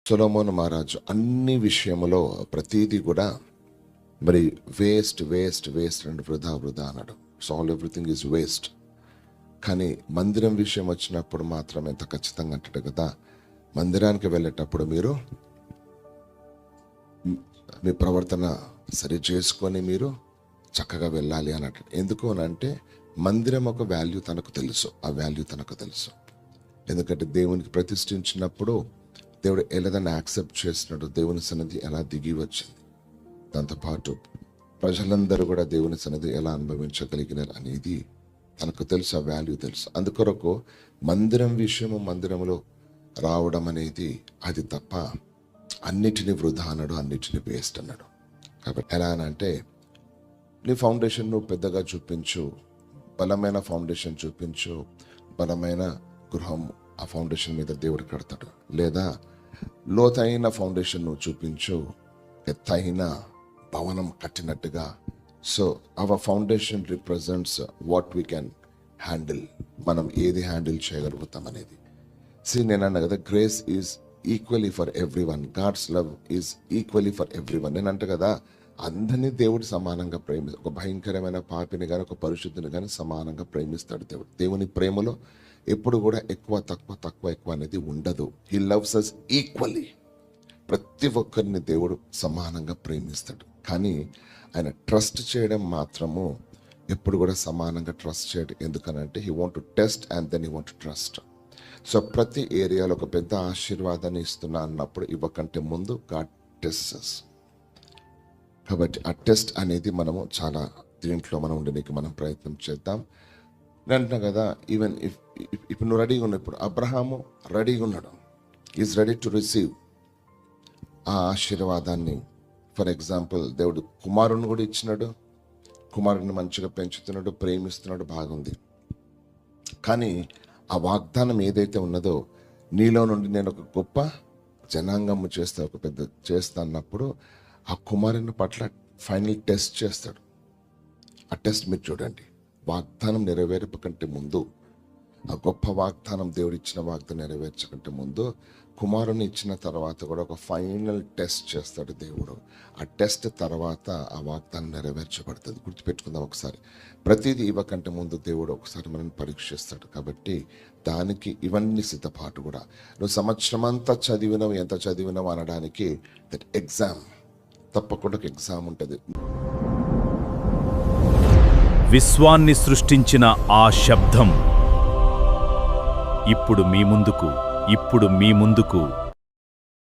సొలొమోను మహారాజు అన్ని విషయములో ప్రతీది కూడా మరి వేస్ట్ వేస్ట్ వేస్ట్ అండ్ వృధా వృధా అన్నాడు. So all everything is waste. కానీ మందిరం విషయం వచ్చినప్పుడు మాత్రం ఎంత ఖచ్చితంగా అంటాడు కదా, మందిరానికి వెళ్ళేటప్పుడు మీరు మీ ప్రవర్తన సరి చేసుకొని మీరు చక్కగా వెళ్ళాలి అని అంటాడు. ఎందుకు అని అంటే మందిరం ఒక వాల్యూ తనకు తెలుసు, ఆ వాల్యూ తనకు తెలుసు. ఎందుకంటే దేవునికి ప్రతిష్ఠించినప్పుడు దేవుడు ఎలా దాన్ని యాక్సెప్ట్ చేసినాడు, దేవుని సన్నిధి ఎలా దిగి వచ్చింది, దాంతోపాటు ప్రజలందరూ కూడా దేవుని సన్నిధి ఎలా అనుభవించగలిగినారు అనేది తనకు తెలుసు, ఆ వాల్యూ తెలుసు. అందుకొరకు మందిరం విషయము మందిరంలో రావడం అనేది అది తప్ప అన్నిటినీ వృధా అన్నాడు, అన్నిటినీ వేస్ట్ అన్నాడు. కాబట్టి ఎలా అంటే నీ ఫౌండేషన్ నువ్వు పెద్దగా చూపించు, బలమైన ఫౌండేషన్ చూపించు, బలమైన గృహం ఆ ఫౌండేషన్ మీద దేవుడు కడతాడు. లేదా లోతైన ఫౌండేషన్ నువ్వు చూపించు, ఎత్తైన భవనం కట్టినట్టుగా. So our foundation represents what we can handle, మనం ఏది హ్యాండిల్ చేయగలుగుతాం అనేది. నేను అన్నా కదా, grace is equally for everyone, God's love is equally for everyone. నేను అంటే కదా, అందరినీ దేవుడు సమానంగా ప్రేమిస్తాడు. ఒక భయంకరమైన పాపిని కానీ ఒక పరిశుద్ధిని కానీ సమానంగా ప్రేమిస్తాడు దేవుడు. దేవుని ప్రేమలో ఎప్పుడు కూడా ఎక్కువ తక్కువ తక్కువ ఎక్కువ అనేది ఉండదు. He loves us equally. ప్రతి ఒక్కరిని దేవుడు సమానంగా ప్రేమిస్తాడు. కానీ ఆయన ట్రస్ట్ చేయడం మాత్రము ఎప్పుడు కూడా సమానంగా ట్రస్ట్ చేయడు. ఎందుకనంటే he want to test and then he want to trust. So ప్రతి ఏరియాలో ఒక పెద్ద ఆశీర్వాదాన్ని ఇస్తున్నా అన్నప్పుడు ఇవ్వకంటే ముందు గాడ్ టెస్ట్స్. కాబట్టి ఆ టెస్ట్ అనేది మనము చాలా దీంట్లో మనం ఉండడానికి మనం ప్రయత్నం చేద్దాం. నేను అంటున్నా కదా, ఈవెన్ ఇప్పుడు నువ్వు రెడీగా ఉన్నావు, ఇప్పుడు అబ్రహాము రెడీగా ఉన్నాడు, ఈజ్ రెడీ టు రిసీవ్ ఆ ఆశీర్వాదాన్ని. ఫర్ ఎగ్జాంపుల్ దేవుడు కుమారుని కూడా ఇచ్చినాడు, కుమారుడిని మంచిగా పెంచుతున్నాడు, ప్రేమిస్తున్నాడు, బాగుంది. కానీ ఆ వాగ్దానం ఏదైతే ఉన్నదో, నీలో నుండి నేను ఒక గొప్ప జనాంగము చేస్తా, ఒక పెద్ద చేస్తా అన్నప్పుడు ఆ కుమారుని పట్ల ఫైనల్ టెస్ట్ చేస్తాడు. ఆ టెస్ట్ మీరు చూడండి. వాగ్దానం నెరవేర్పకంటే ముందు, ఆ గొప్ప వాగ్దానం దేవుడు ఇచ్చిన వాగ్దానం నెరవేర్చకంటే ముందు, కుమారుని ఇచ్చిన తర్వాత కూడా ఒక ఫైనల్ టెస్ట్ చేస్తాడు దేవుడు. ఆ టెస్ట్ తర్వాత ఆ వాగ్దానం నెరవేర్చబడుతుంది. గుర్తుపెట్టుకుందాం ఒకసారి. ప్రతిదీ ఇవ్వకంటే ముందు దేవుడు ఒకసారి మనల్ని పరీక్షిస్తాడు. కాబట్టి దానికి ఇవన్నీ సిద్ధపాటు కూడా. నువ్వు సంవత్సరం అంతా చదివినవు, ఎంత చదివినవు అనడానికి దట్ ఎగ్జామ్, తప్పకుండా ఒక ఎగ్జామ్ ఉంటుంది. విశ్వాన్ని సృష్టించిన ఆ శబ్దం ఇప్పుడు మీ ముందుకు